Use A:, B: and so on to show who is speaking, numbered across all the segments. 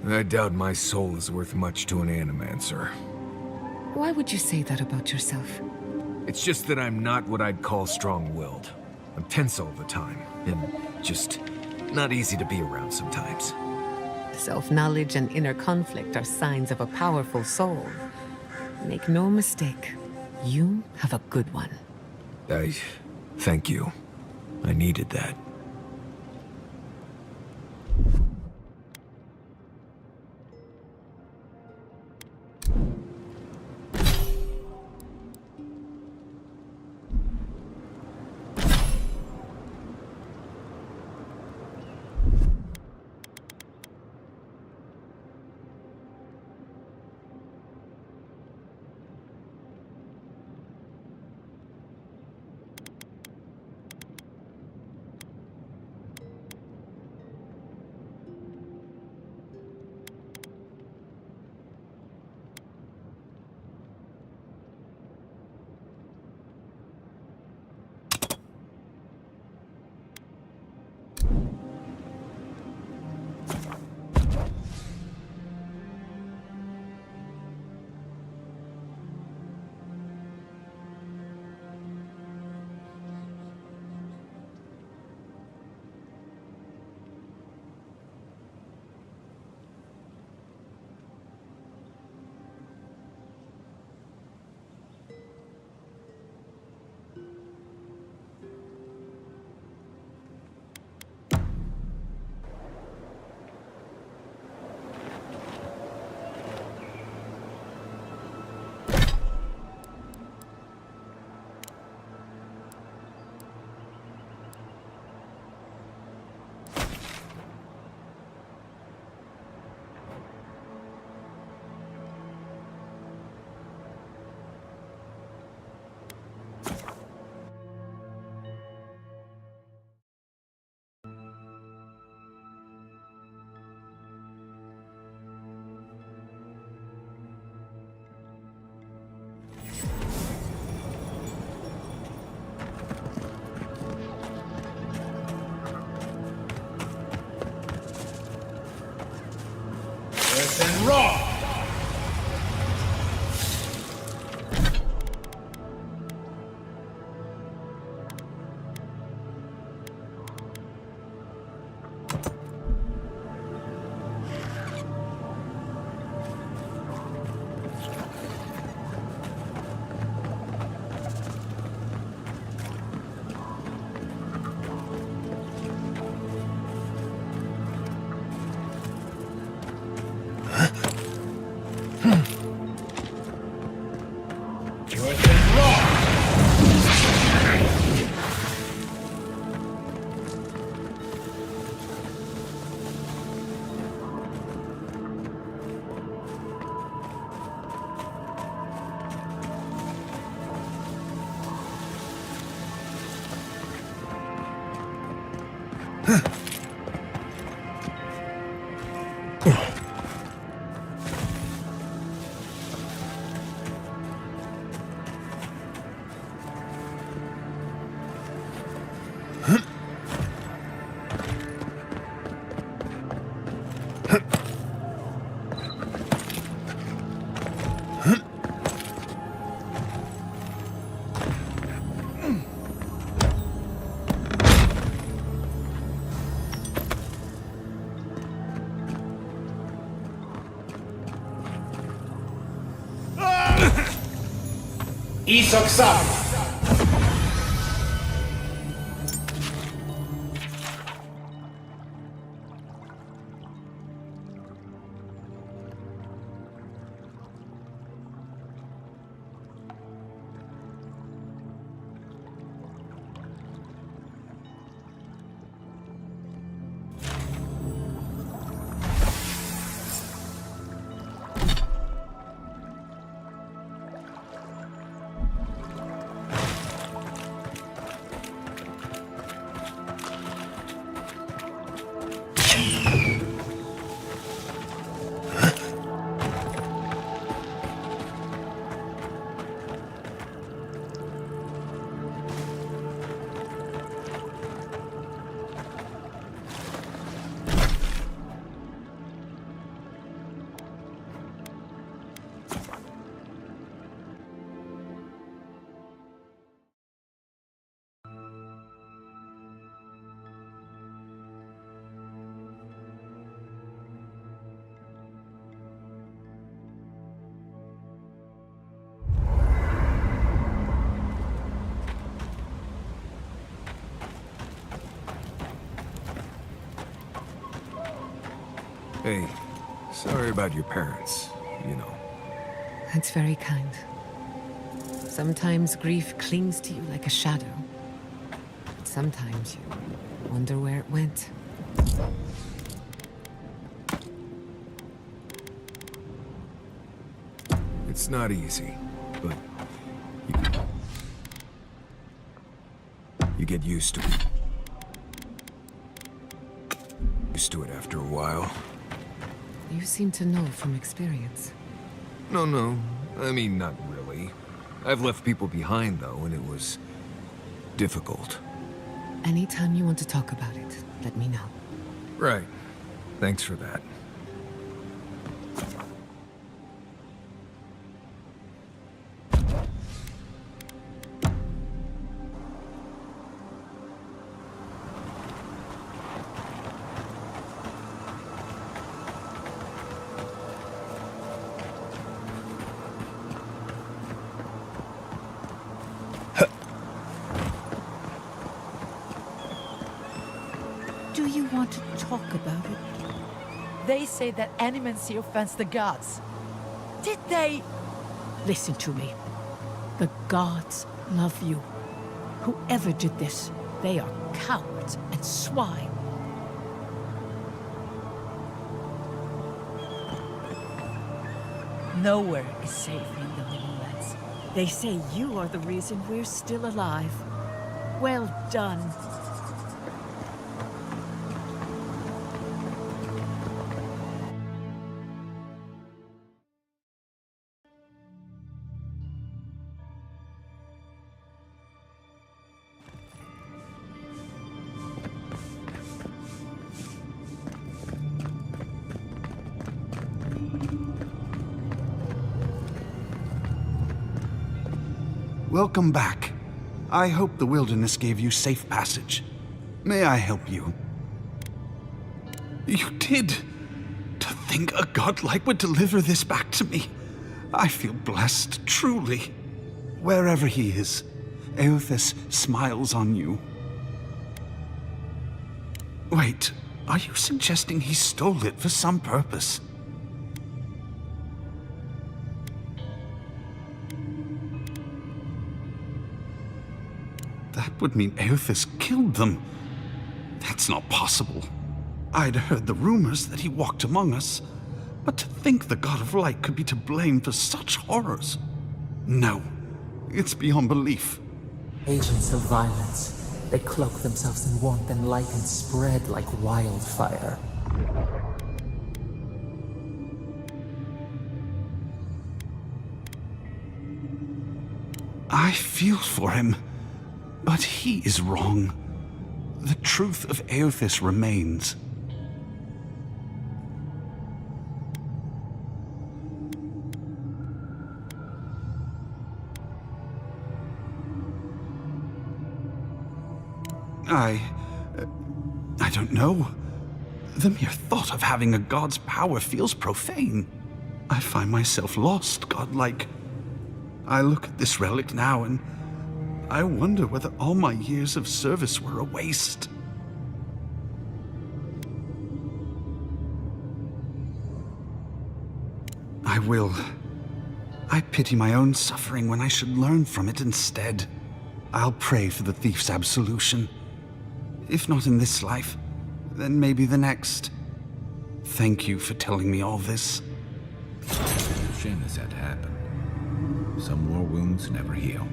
A: I doubt my soul is worth much to an animancer.
B: Why would you say that about yourself?
A: It's just that I'm not what I'd call strong-willed. I'm tense all the time, and just not easy to be around sometimes.
B: Self-knowledge and inner conflict are signs of a powerful soul. Make no mistake, you have a good one.
A: Thank you. I needed that.
C: And raw! Isoksan!
A: Hey, sorry about your parents, you know.
B: That's very kind. Sometimes grief clings to you like a shadow. But sometimes you wonder where it went.
A: It's not easy, but you get used to it. Used to it after a while.
B: You seem to know from experience.
A: No, I mean, not really. I've left people behind, though, and it was difficult.
B: Anytime you want to talk about it, let me know.
A: Right. Thanks for that.
D: Do you want to talk about it?
E: They say that animancy offends the gods. Did they?
D: Listen to me. The gods love you. Whoever did this, they are cowards and swine.
E: Nowhere is safe in the living lands.
D: They say you are the reason we're still alive. Well done.
F: Welcome back. I hope the wilderness gave you safe passage. May I help you? You did! To think a godlike would deliver this back to me. I feel blessed, truly. Wherever he is, Eothas smiles on you. Wait, are you suggesting he stole it for some purpose? That would mean Eothas killed them. That's not possible. I'd heard the rumors that he walked among us, but to think the God of Light could be to blame for such horrors. No, it's beyond belief.
G: Agents of violence. They cloak themselves in warmth and light and spread like wildfire.
F: I feel for him. But he is wrong. The truth of Eothas remains. I don't know. The mere thought of having a god's power feels profane. I find myself lost, godlike. I look at this relic now and I wonder whether all my years of service were a waste. I will. I pity my own suffering when I should learn from it instead. I'll pray for the thief's absolution. If not in this life, then maybe the next. Thank you for telling me all this.
C: Shame this had to happen. Some war wounds never heal.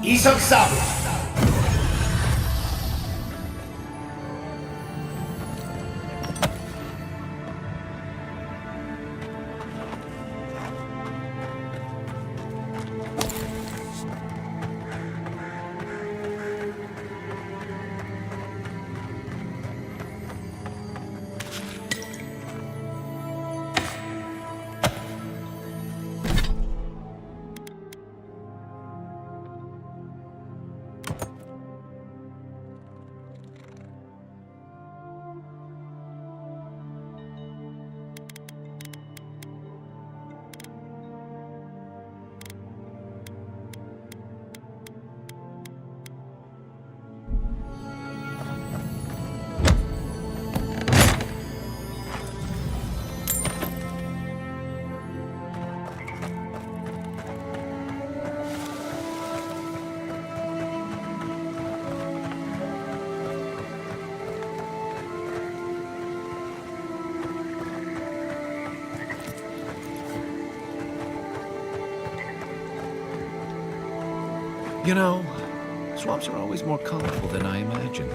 H: 이석 싸움.
C: You know, swamps are always more colorful than I imagined.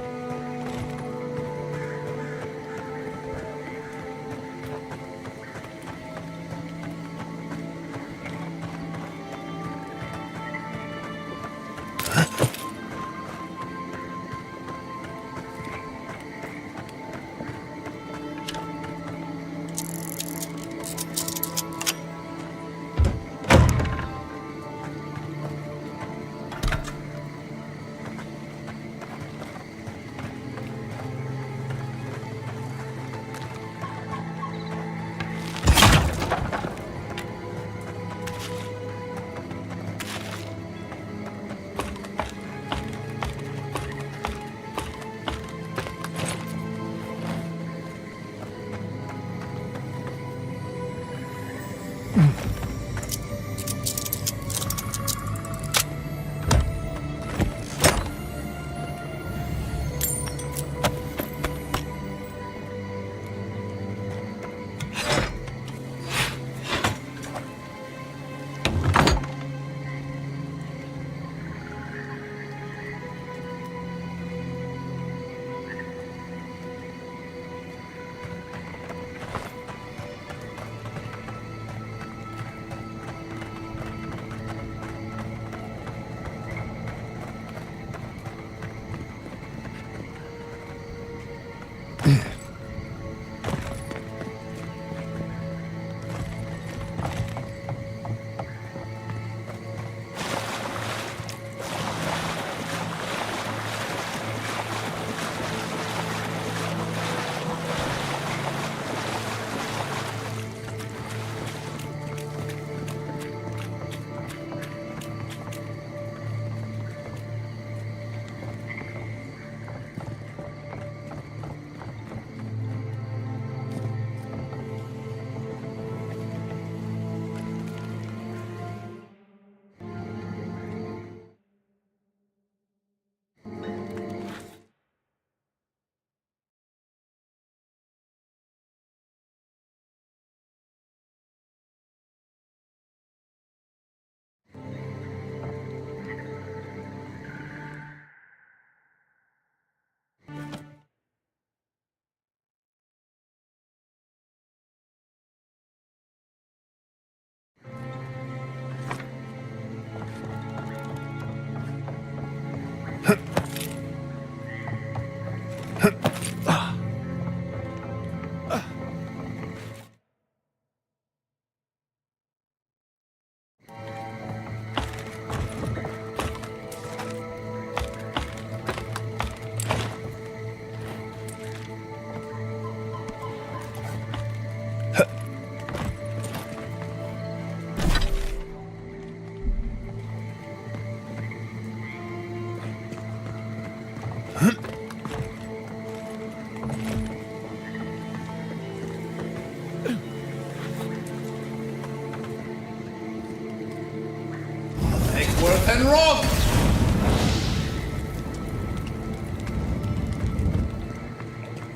H: Worth and wrong!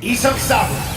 H: East of South!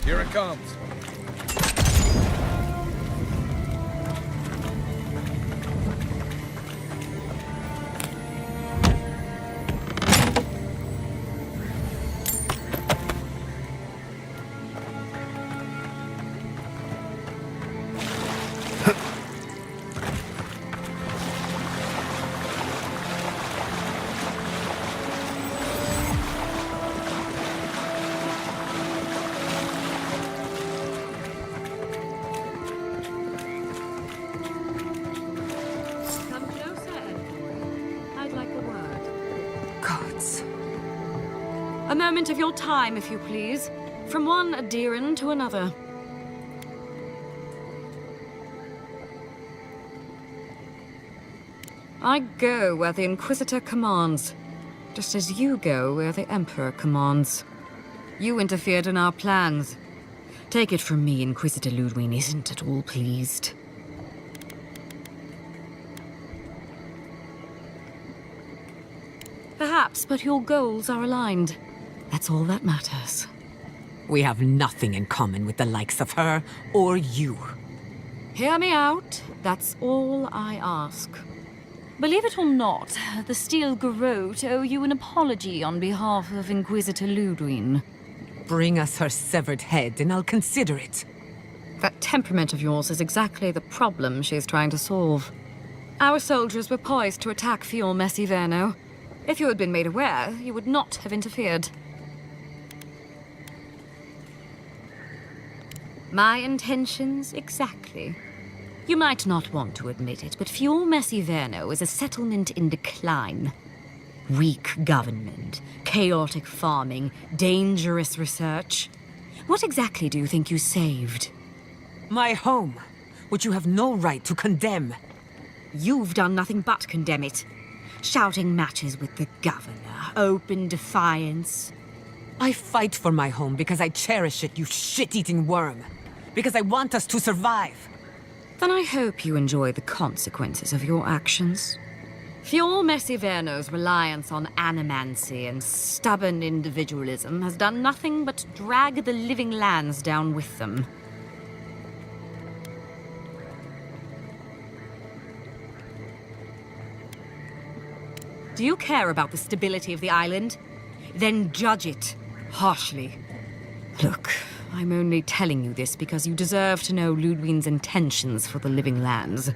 A: Here it comes.
I: Come closer, Envoy. I'd like a word.
B: Gods.
I: A moment of your time, if you please. From one Adiran to another. I go where the Inquisitor commands, just as you go where the Emperor commands. You interfered in our plans. Take it from me, Inquisitor Ludwig isn't at all pleased. Perhaps, but your goals are aligned. That's all that matters.
B: We have nothing in common with the likes of her or you.
I: Hear me out. That's all I ask. Believe it or not, the Steel Garrote owe you an apology on behalf of Inquisitor Ludwig.
B: Bring us her severed head and I'll consider it.
I: That temperament of yours is exactly the problem she's trying to solve. Our soldiers were poised to attack Fior Messiverno. If you had been made aware, you would not have interfered. My intentions exactly. You might not want to admit it, but Fior Messiverno is a settlement in decline. Weak government, chaotic farming, dangerous research. What exactly do you think you saved?
B: My home, which you have no right to condemn.
I: You've done nothing but condemn it. Shouting matches with the governor, open defiance.
B: I fight for my home because I cherish it, you shit-eating worm. Because I want us to survive.
I: Then I hope you enjoy the consequences of your actions. Fior Messiverno's reliance on animancy and stubborn individualism has done nothing but drag the living lands down with them. Do you care about the stability of the island? Then judge it harshly. Look, I'm only telling you this because you deserve to know Ludwig's intentions for the living lands.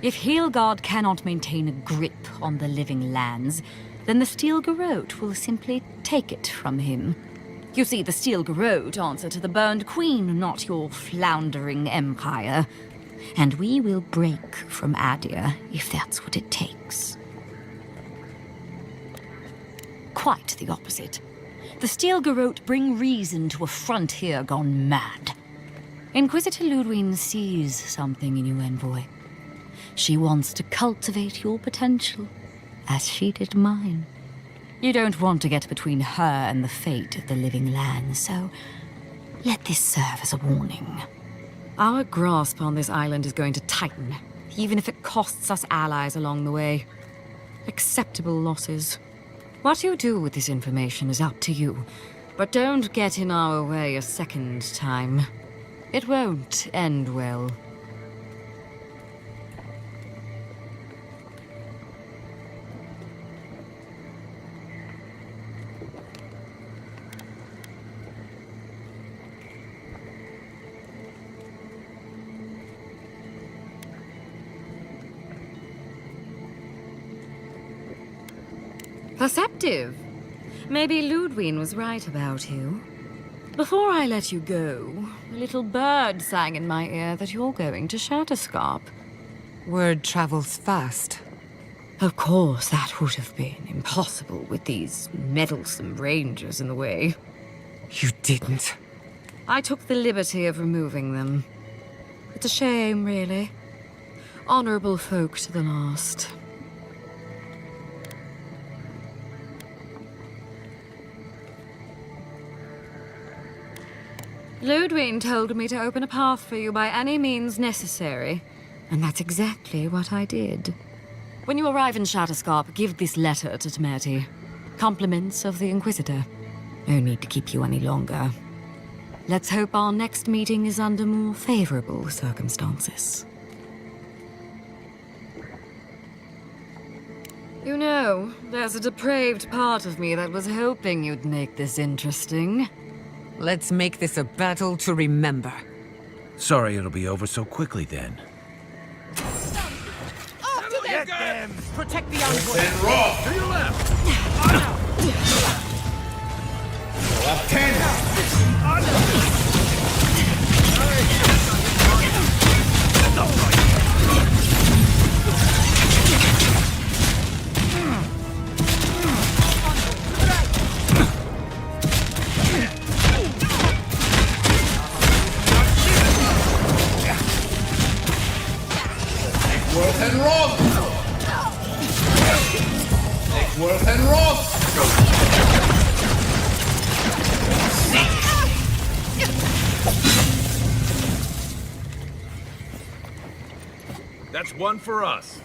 I: If Heelgard cannot maintain a grip on the living lands, then the Steel Garrote will simply take it from him. You see, the Steel Garrote answer to the Burned Queen, not your floundering empire. And we will break from Adia if that's what it takes. Quite the opposite. The Steel Garrote bring reason to a frontier gone mad. Inquisitor Ludwig sees something in you, Envoy. She wants to cultivate your potential, as she did mine. You don't want to get between her and the fate of the living land, so let this serve as a warning. Our grasp on this island is going to tighten, even if it costs us allies along the way. Acceptable losses. What you do with this information is up to you, but don't get in our way a second time. It won't end well. Perceptive. Maybe Ludwig was right about you. Before I let you go, a little bird sang in my ear that you're going to Shatterscarp.
B: Word travels fast.
I: Of course, that would have been impossible with these meddlesome rangers in the way.
B: You didn't.
I: I took the liberty of removing them. It's a shame, really. Honorable folk to the last. Ludwig told me to open a path for you by any means necessary, and that's exactly what I did. When you arrive in Shatterscarp, give this letter to Temerity. Compliments of the Inquisitor. No need to keep you any longer. Let's hope our next meeting is under more favorable circumstances. You know, there's a depraved part of me that was hoping you'd make this interesting.
B: Let's make this a battle to remember.
C: Sorry it'll be over so quickly then.
H: Get them!
E: Protect the envoy.
H: Then rock!
C: To your left!
H: Up 10! Worth and rock! Take worth and rock!
A: That's one for us.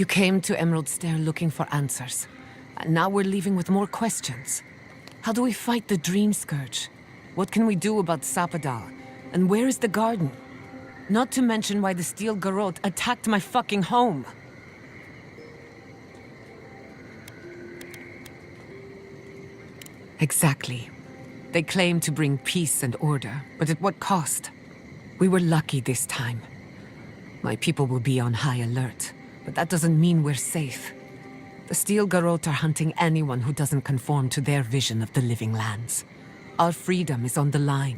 B: You came to Emerald Stair looking for answers. And now we're leaving with more questions. How do we fight the Dream Scourge? What can we do about Sapadal? And where is the garden? Not to mention why the Steel Garrote attacked my fucking home. Exactly. They claim to bring peace and order, but at what cost? We were lucky this time. My people will be on high alert, but that doesn't mean we're safe. The Steel Garrote are hunting anyone who doesn't conform to their vision of the living lands. Our freedom is on the line.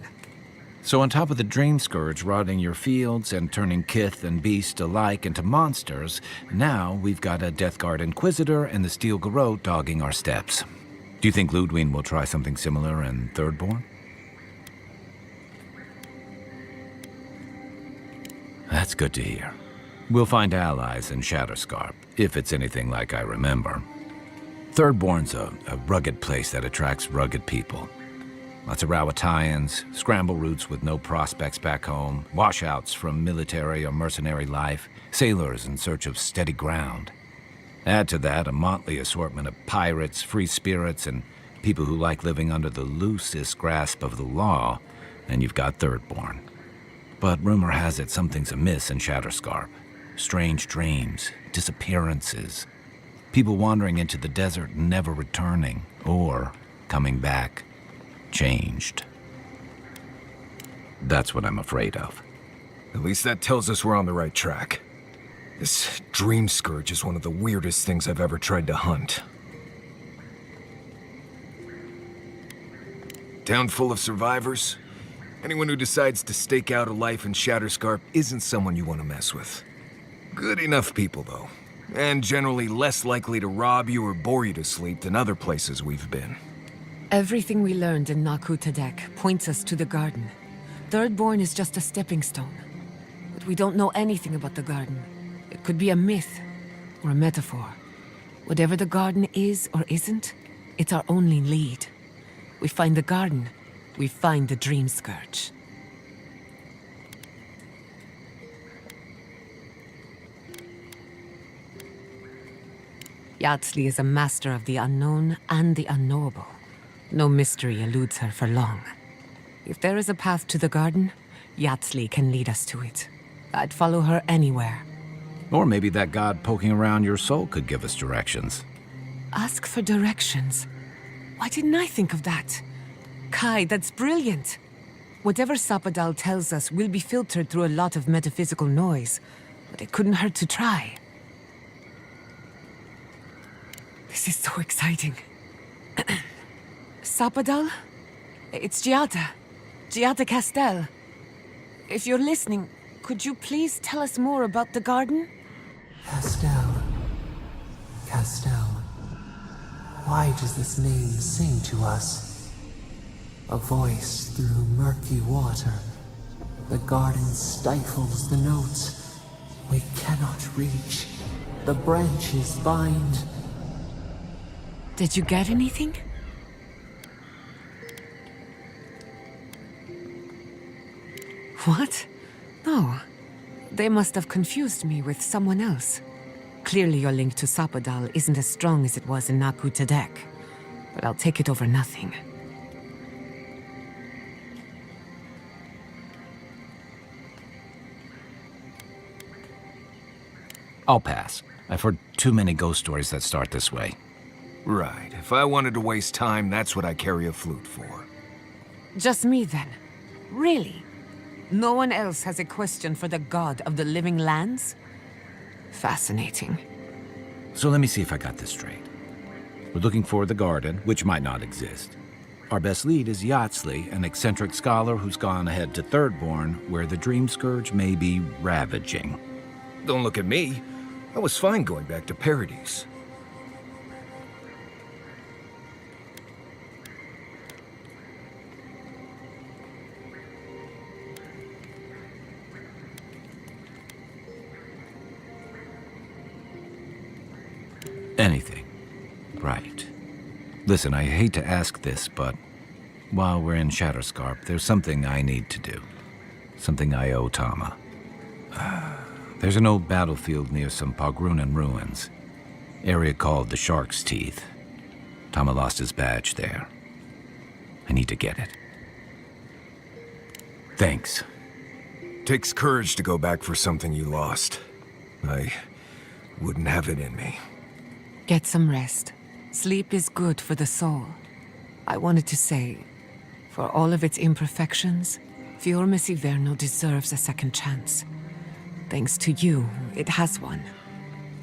C: So on top of the Dream Scourge rotting your fields and turning kith and beast alike into monsters, now we've got a Death Guard Inquisitor and the Steel Garrote dogging our steps. Do you think Ludwig will try something similar in Thirdborn? That's good to hear. We'll find allies in Shatterscarp, if it's anything like I remember. Thirdborn's a rugged place that attracts rugged people. Lots of Rawatayans, scramble routes with no prospects back home, washouts from military or mercenary life, sailors in search of steady ground. Add to that a motley assortment of pirates, free spirits, and people who like living under the loosest grasp of the law, and you've got Thirdborn. But rumor has it something's amiss in Shatterscarp. Strange dreams, disappearances, people wandering into the desert and never returning, or coming back changed. That's what I'm afraid of.
A: At least that tells us we're on the right track. This Dream Scourge is one of the weirdest things I've ever tried to hunt. Town full of survivors. Anyone who decides to stake out a life in Shatterscarp isn't someone you want to mess with. Good enough people, though. And generally less likely to rob you or bore you to sleep than other places we've been.
B: Everything we learned in Naku Tadek points us to the garden. Thirdborn is just a stepping stone. But we don't know anything about the garden. It could be a myth or a metaphor. Whatever the garden is or isn't, it's our only lead. We find the garden, we find the Dream Scourge. Yatsley is a master of the unknown and the unknowable. No mystery eludes her for long. If there is a path to the garden, Yatsley can lead us to it. I'd follow her anywhere.
C: Or maybe that god poking around your soul could give us directions.
B: Ask for directions. Why didn't I think of that? Kai, that's brilliant. Whatever Sapadal tells us will be filtered through a lot of metaphysical noise, but it couldn't hurt to try. This is so exciting. Sapadal? It's Giada. Giada Castel. If you're listening, could you please tell us more about the garden?
G: Castel. Castel. Why does this name sing to us? A voice through murky water. The garden stifles the notes. We cannot reach. The branches bind.
B: Did you get anything? What? No. They must have confused me with someone else. Clearly your link to Sapadal isn't as strong as it was in Naku Tadek. But I'll take it over nothing.
C: I'll pass. I've heard too many ghost stories that start this way.
A: Right. If I wanted to waste time, that's what I carry a flute for.
B: Just me then? Really? No one else has a question for the god of the living lands? Fascinating.
C: So let me see if I got this straight. We're looking for the garden, which might not exist. Our best lead is Yatsley, an eccentric scholar who's gone ahead to Thirdborn, where the Dream Scourge may be ravaging.
A: Don't look at me. I was fine going back to Paradise.
C: Anything. Right. Listen, I hate to ask this, but while we're in Shatterscarp, there's something I need to do. Something I owe Tama. There's an old battlefield near some Pogrunan ruins. Area called the Shark's Teeth. Tama lost his badge there. I need to get it. Thanks.
A: Takes courage to go back for something you lost. I wouldn't have it in me.
B: Get some rest. Sleep is good for the soul. I wanted to say, for all of its imperfections, Fiormes Iverno deserves a second chance. Thanks to you, it has one.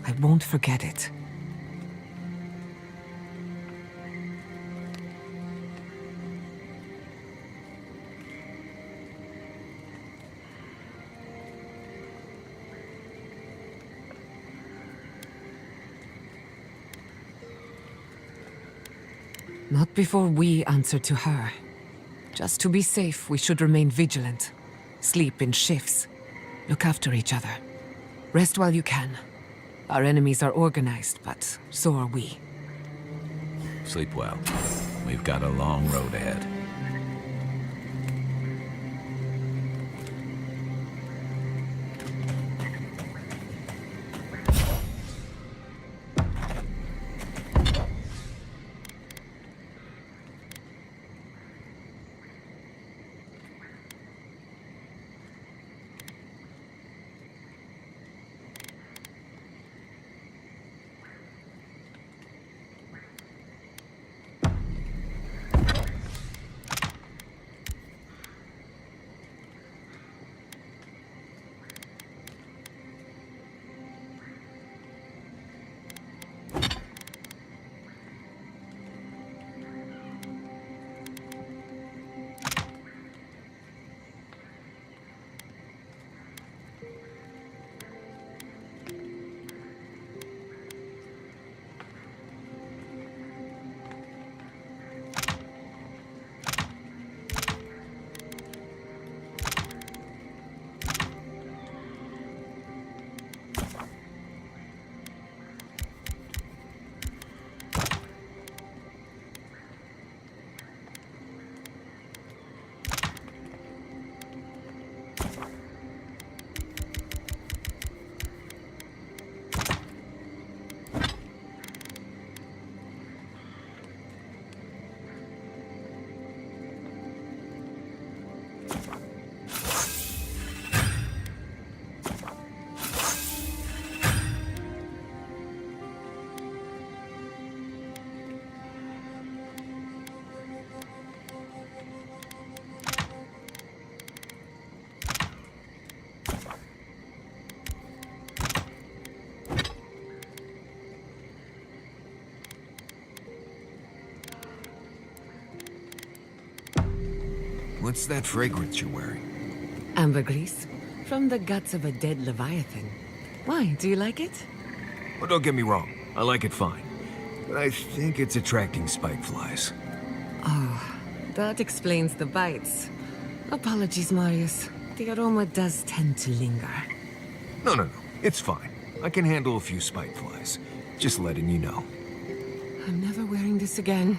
B: I won't forget it. Not before we answer to her. Just to be safe, we should remain vigilant. Sleep in shifts. Look after each other. Rest while you can. Our enemies are organized, but so are we.
C: Sleep well. We've got a long road ahead.
A: What's that fragrance you're wearing?
B: Ambergris, from the guts of a dead leviathan. Why, do you like it?
A: Well, don't get me wrong. I like it fine. But I think it's attracting spike flies.
B: Oh, that explains the bites. Apologies, Marius. The aroma does tend to linger.
A: No. It's fine. I can handle a few spike flies. Just letting you know.
B: I'm never wearing this again.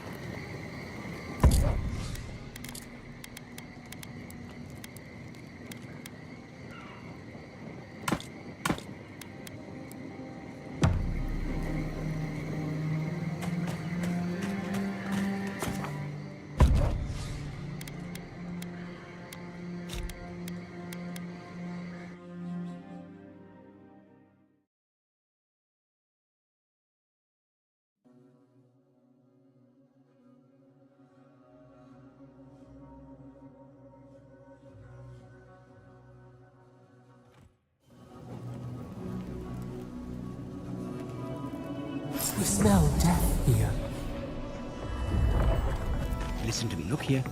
G: You smell death here.
J: Listen to me. Look here.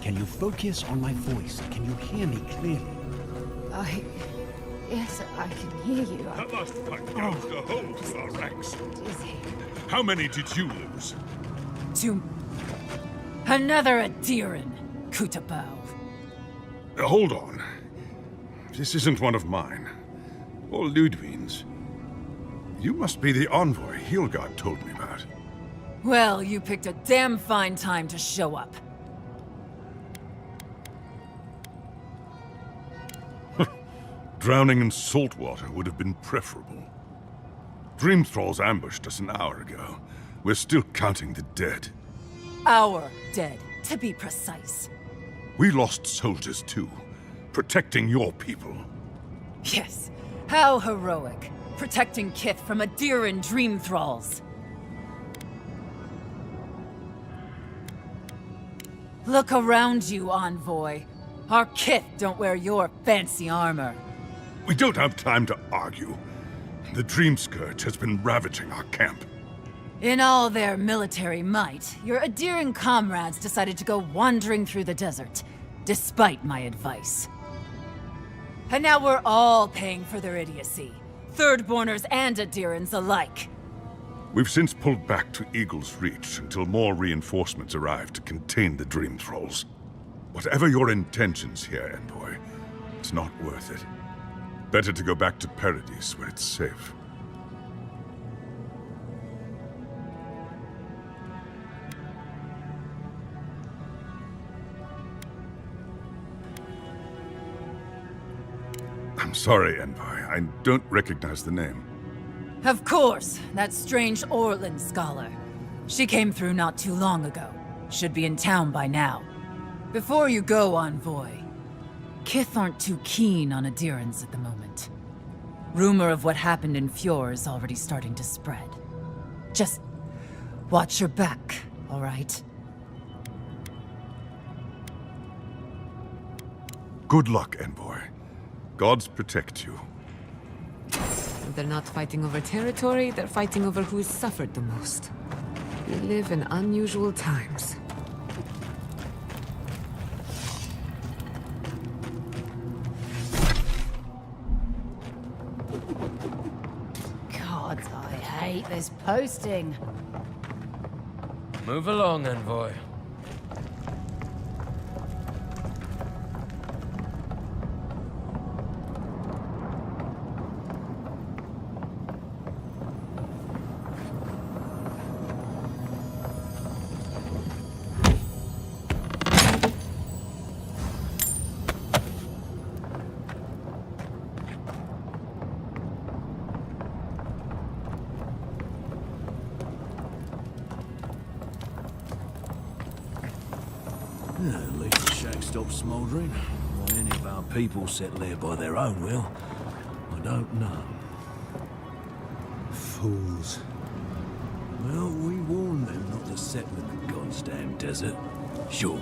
J: Can you focus on my voice? Can you hear me clearly?
K: Yes, I can hear you.
L: That last fight gouged a hole through our ranks. How many did you lose?
E: Another Adiran, Kutabao.
L: Hold on. This isn't one of mine. Or Ludwig's. You must be the envoy Hilgard told me about.
E: Well, you picked a damn fine time to show up.
L: Drowning in salt water would have been preferable. Dream Thralls ambushed us an hour ago. We're still counting the dead.
E: Our dead, to be precise.
L: We lost soldiers too, protecting your people.
E: Yes, how heroic. Protecting Kith from Adiran dream thralls. Look around you, Envoy. Our Kith don't wear your fancy armor.
L: We don't have time to argue. The Dream Scourge has been ravaging our camp.
E: In all their military might, your Adiran comrades decided to go wandering through the desert, despite my advice. And now we're all paying for their idiocy. Thirdborners and Adirans alike.
L: We've since pulled back to Eagle's Reach until more reinforcements arrive to contain the Dream Thralls. Whatever your intentions here, Envoy, it's not worth it. Better to go back to Paradise where it's safe. I'm sorry, Envoy. I don't recognize the name.
E: Of course, that strange Orland scholar. She came through not too long ago. Should be in town by now. Before you go, Envoy, Kith aren't too keen on Adirans at the moment. Rumor of what happened in Fjord is already starting to spread. Just watch your back, all right?
L: Good luck, Envoy. Gods protect you.
B: They're not fighting over territory, they're fighting over who's suffered the most. We live in unusual times.
E: God, I hate this posting.
K: Move along, Envoy. At least the shack stopped smouldering. Why any of our people settle there by their own will, I don't know.
J: Fools.
K: Well, we warned them not to settle in the goddamn desert. Sure,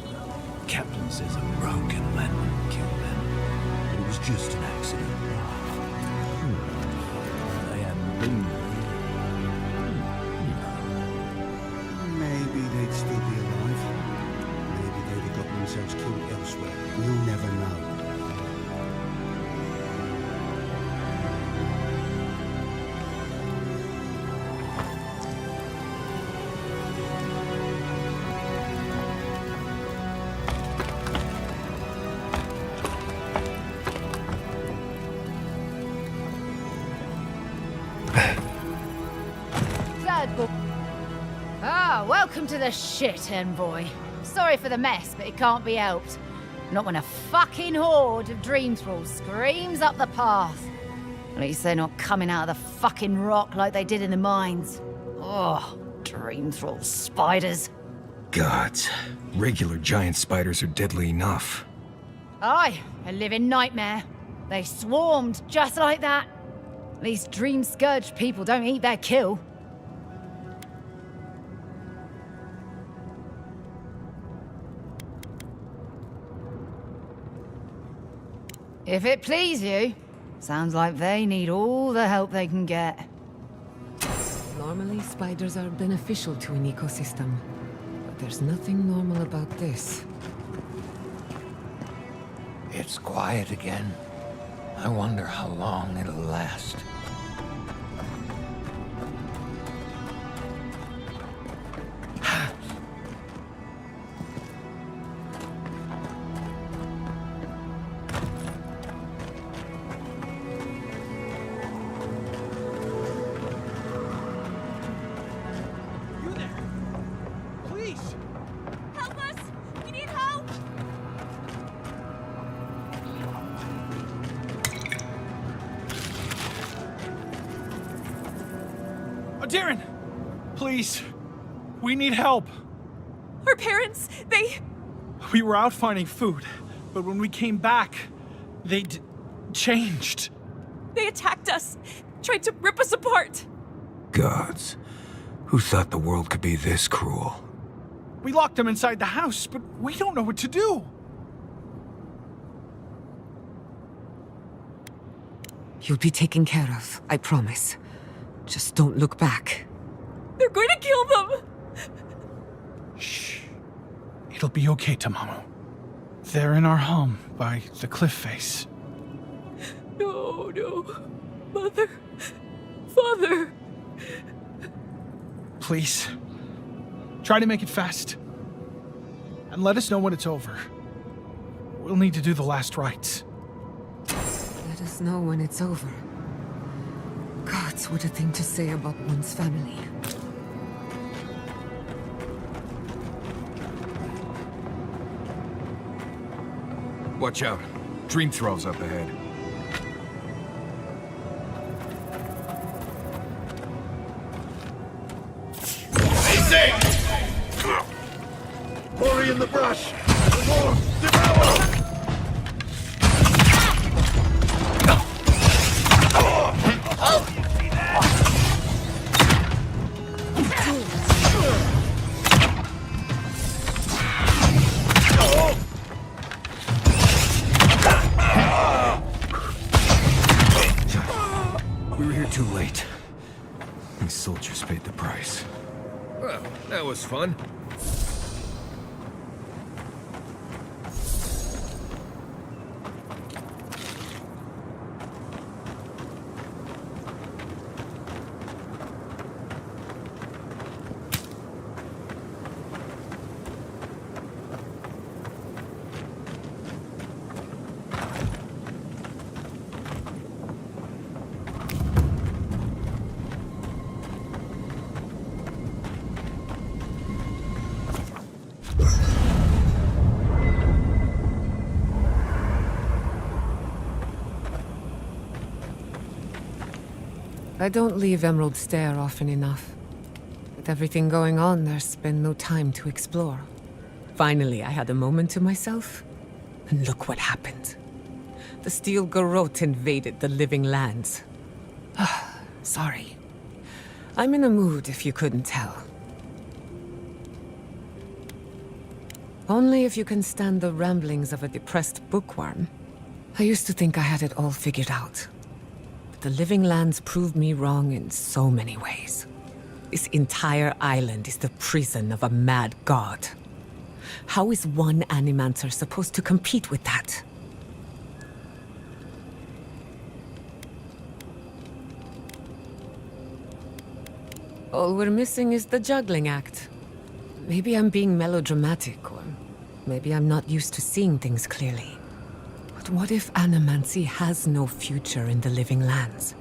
K: Captain says a broken landman killed them, but it was just an accident. They hadn't been there.
F: Maybe they'd still be alive. Maybe they'd have got themselves killed elsewhere. We'll never know.
M: Ah, welcome to the shit, Envoy. Sorry for the mess, but it can't be helped. Not when a fucking horde of Dream Thralls screams up the path. At least they're not coming out of the fucking rock like they did in the mines. Oh, Dream Thrall spiders.
A: Gods, regular giant spiders are deadly enough.
M: Aye, a living nightmare. They swarmed just like that. At least Dream Scourge people don't eat their kill. If it please you, sounds like they need all the help they can get.
B: Normally, spiders are beneficial to an ecosystem. But there's nothing normal about this.
K: It's quiet again. I wonder how long it'll last.
N: Darren! Please. We need help.
O: Our parents,
N: We were out finding food, but when we came back, they changed.
O: they attacked us, tried to rip us apart.
A: Gods. Who thought the world could be this cruel?
N: We locked them inside the house, but we don't know what to do.
B: You'll be taken care of, I promise. Just don't look back.
O: They're going to kill them!
N: Shh. It'll be okay, Tamamu. They're in our home by the cliff face.
O: No, no. Mother. Father.
N: Please. Try to make it fast. And let us know when it's over. We'll need to do the last rites.
B: Let us know when it's over. Gods, what a thing to say about one's family.
A: Watch out. Dream Thrall's up ahead.
H: Easy! Hurry in the brush! Devour!
A: We were here too late. These soldiers paid the price. Well, that was fun.
B: I don't leave Emerald Stair often enough. With everything going on, there's been no time to explore. Finally, I had a moment to myself, and look what happened. The Steel Garrote invaded the Living Lands. Sorry. I'm in a mood, if you couldn't tell. Only if you can stand the ramblings of a depressed bookworm. I used to think I had it all figured out. The Living Lands proved me wrong in so many ways. This entire island is the prison of a mad god. How is one Animancer supposed to compete with that? All we're missing is the juggling act. Maybe I'm being melodramatic, or maybe I'm not used to seeing things clearly. But what if Animancy has no future in the Living Lands?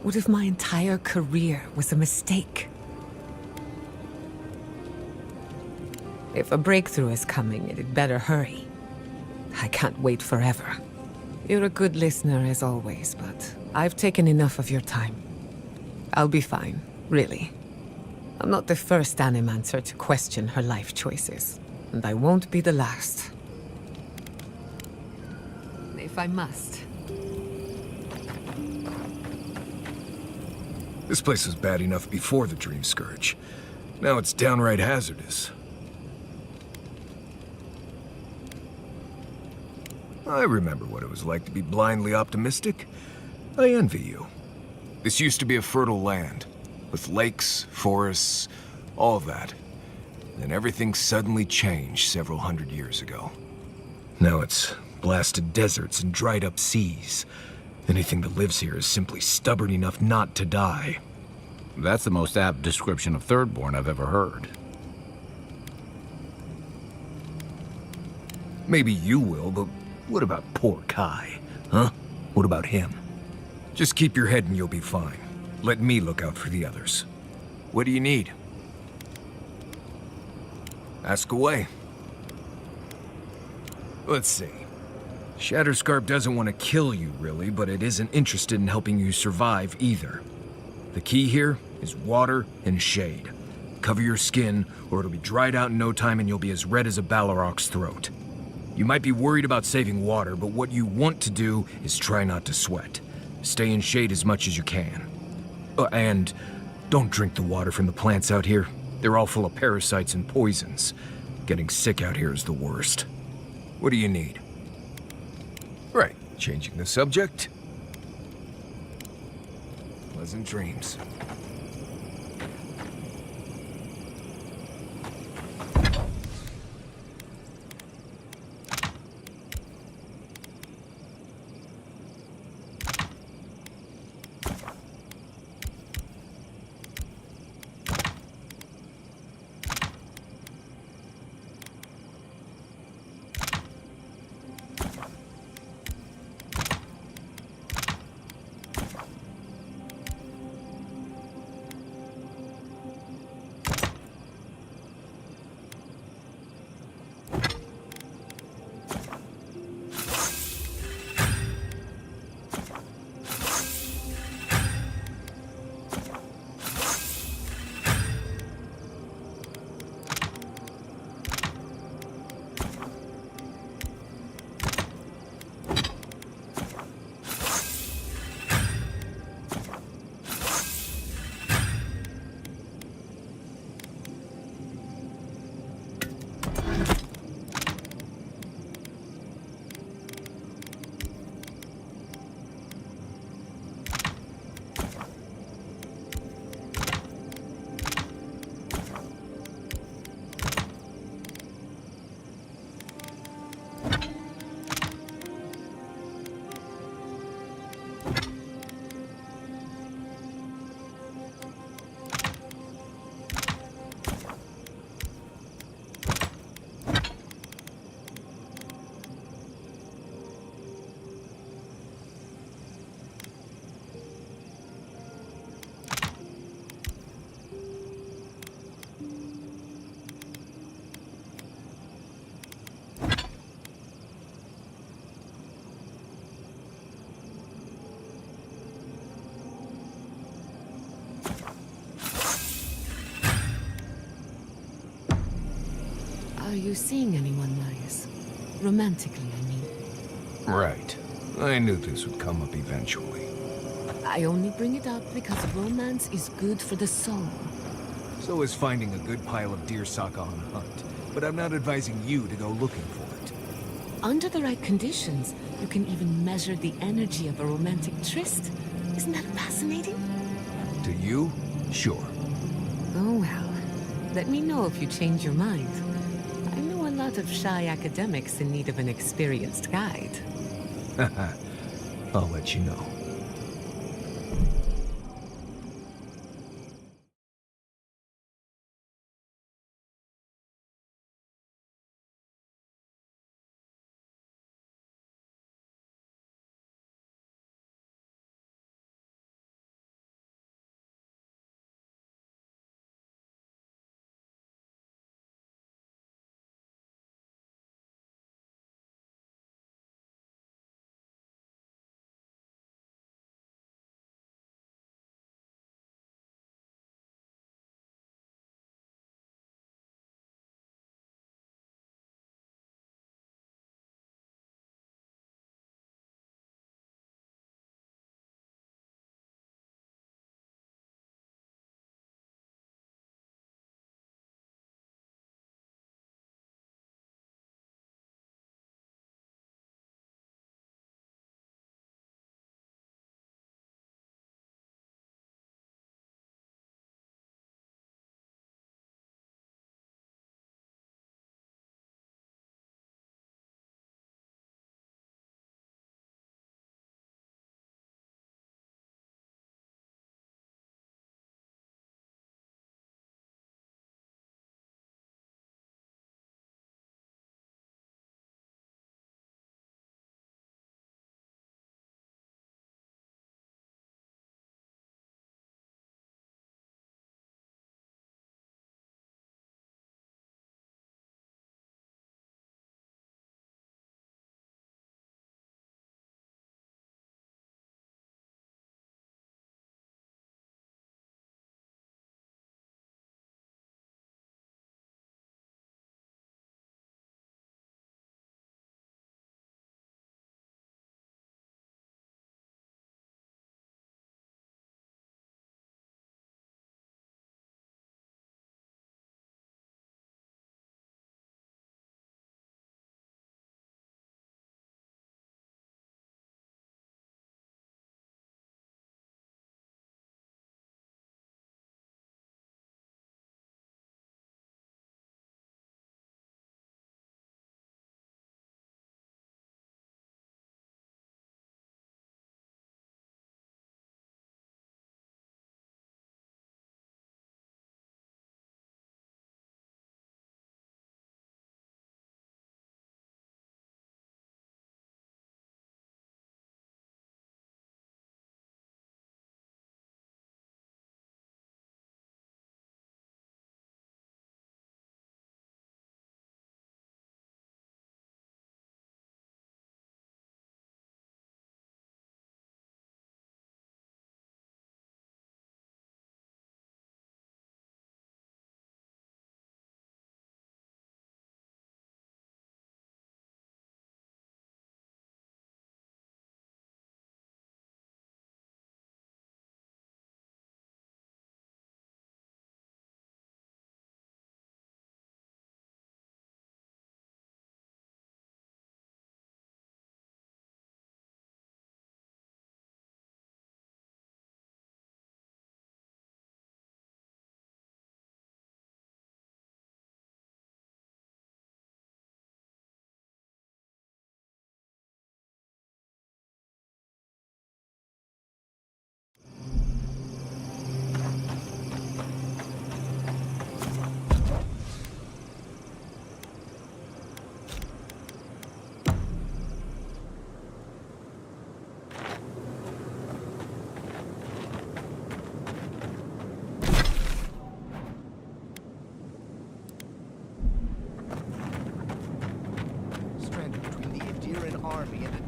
B: What if my entire career was a mistake? If a breakthrough is coming, it'd better hurry. I can't wait forever. You're a good listener as always, but I've taken enough of your time. I'll be fine, really. I'm not the first Animancer to question her life choices, and I won't be the last. If I must.
A: This place was bad enough before the Dream Scourge. Now it's downright hazardous. I remember what it was like to be blindly optimistic. I envy you. This used to be a fertile land, with lakes, forests, all of that. Then everything suddenly changed several hundred years ago. Now it's blasted deserts and dried up seas. Anything that lives here is simply stubborn enough not to die.
C: That's the most apt description of Thirdborn I've ever heard.
A: Maybe you will, but what about poor Kai? Huh? What about him? Just keep your head and you'll be fine. Let me look out for the others. What do you need? Ask away. Let's see. Shatterscarp doesn't want to kill you, really, but it isn't interested in helping you survive either. The key here is water and shade. Cover your skin, or it'll be dried out in no time and you'll be as red as a Balrog's throat. You might be worried about saving water, but what you want to do is try not to sweat. Stay in shade as much as you can. And don't drink the water from the plants out here. They're all full of parasites and poisons. Getting sick out here is the worst. What do you need? Right, changing the subject. Pleasant dreams.
B: Are you seeing anyone, Marius? Romantically, I mean.
A: Right. I knew this would come up eventually.
B: I only bring it up because romance is good for the soul.
A: So is finding a good pile of deer saka on a hunt. But I'm not advising you to go looking for it.
B: Under the right conditions, you can even measure the energy of a romantic tryst. Isn't that fascinating?
A: To you? Sure.
B: Oh well. Let me know if you change your mind. I know a lot of shy academics in need of an experienced guide.
A: I'll let you know.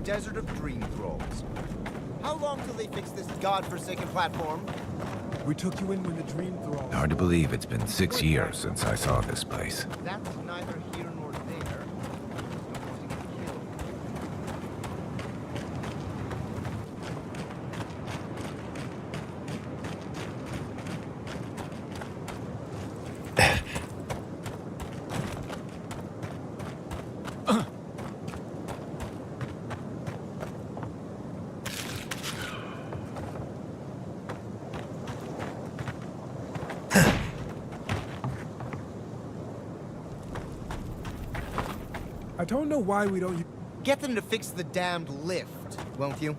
P: desert of dream thralls. How long till they fix this godforsaken platform?
K: We took you in when the dream thrall...
C: Hard to believe it's been 6 years since I saw this place.
P: That's neither here nor there. Don't want to get killed.
K: I don't know why we don't...
P: Get them to fix the damned lift, won't you?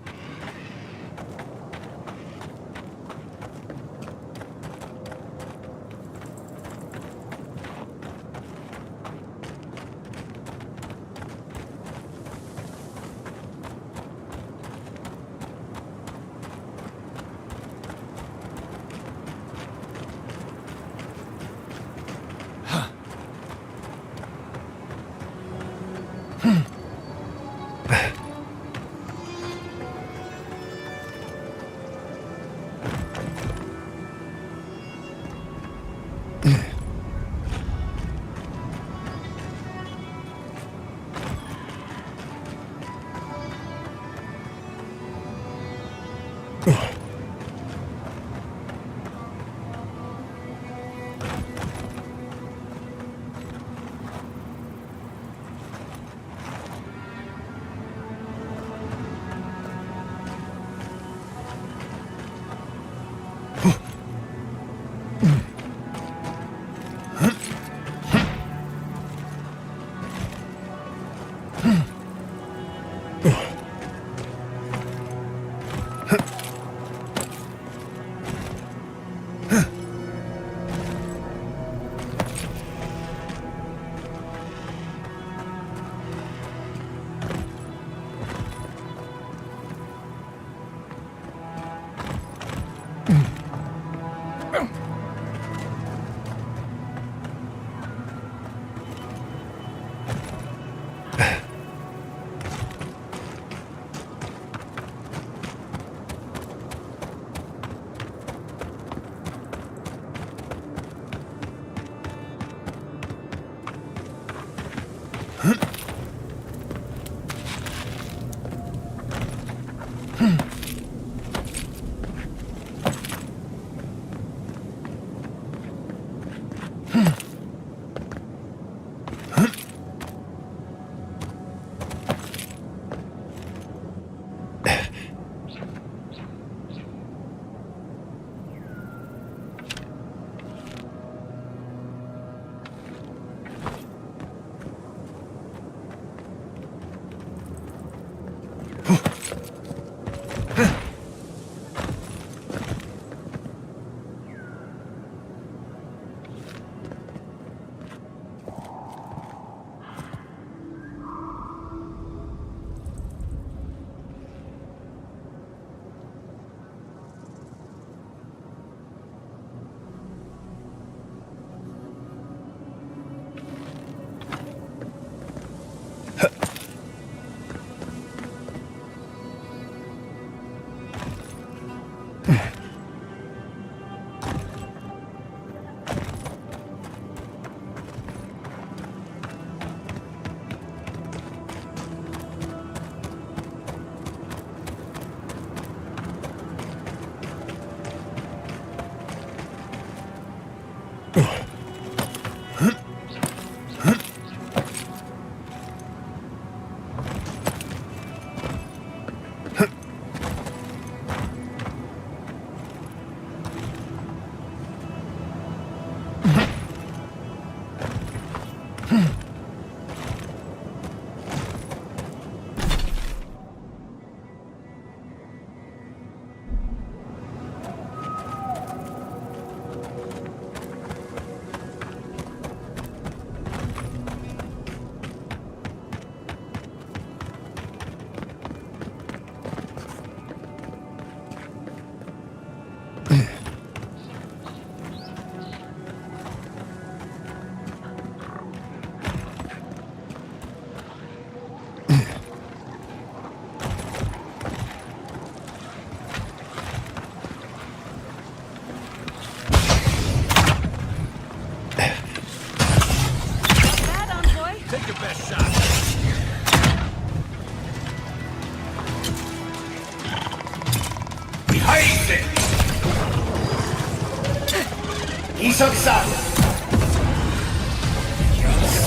H: Isok-san!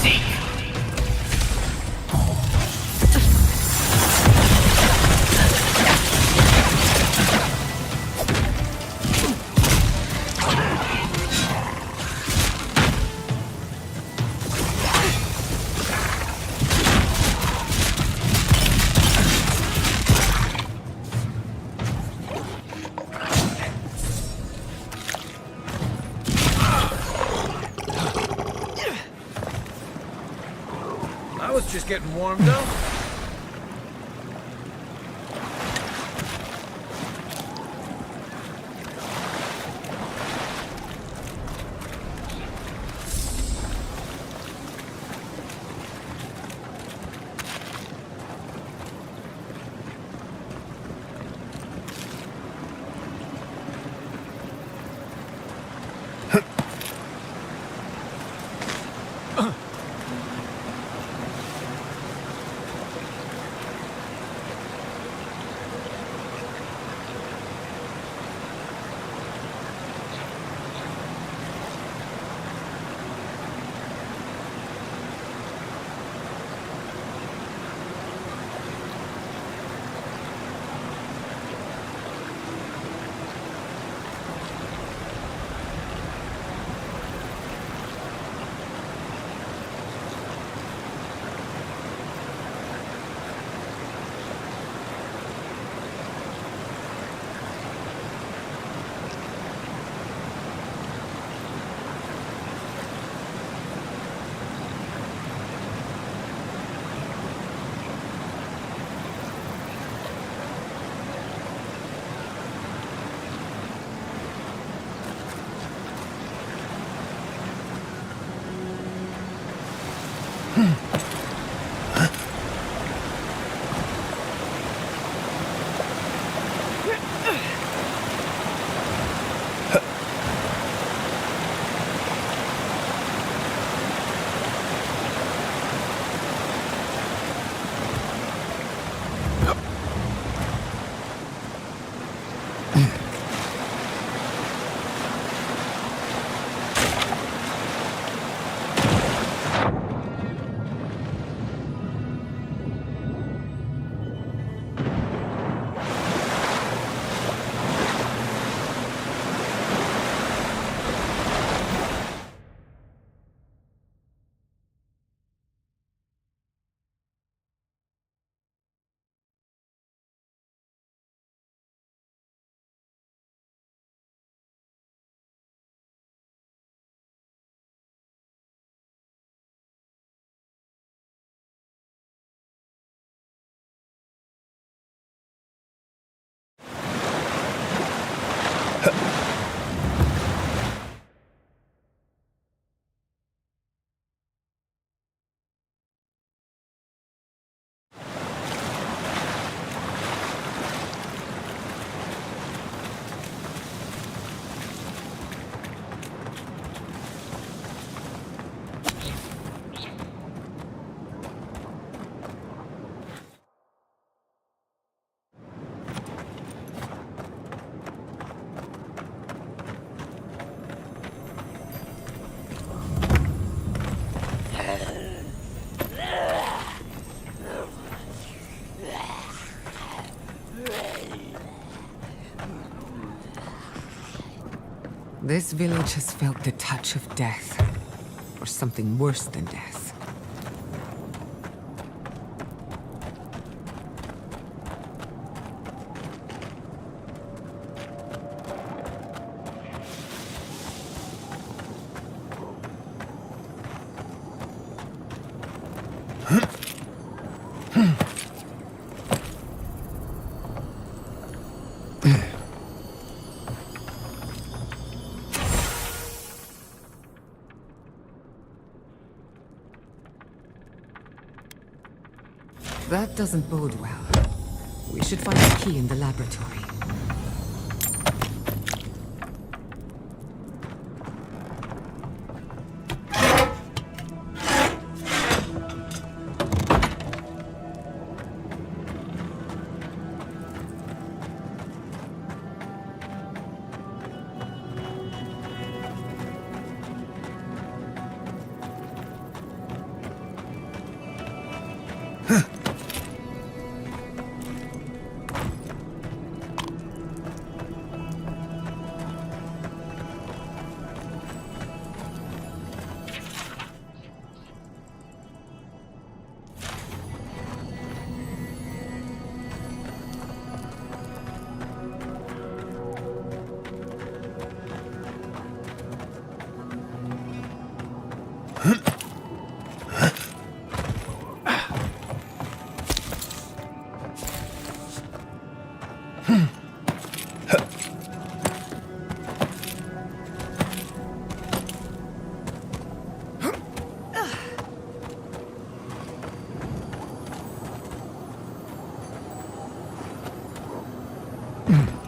H: Seek!
P: I was just getting warmed up.
B: This village has felt the touch of death, or something worse than death. That doesn't bode well. We should find a key in the laboratory.
A: Huh.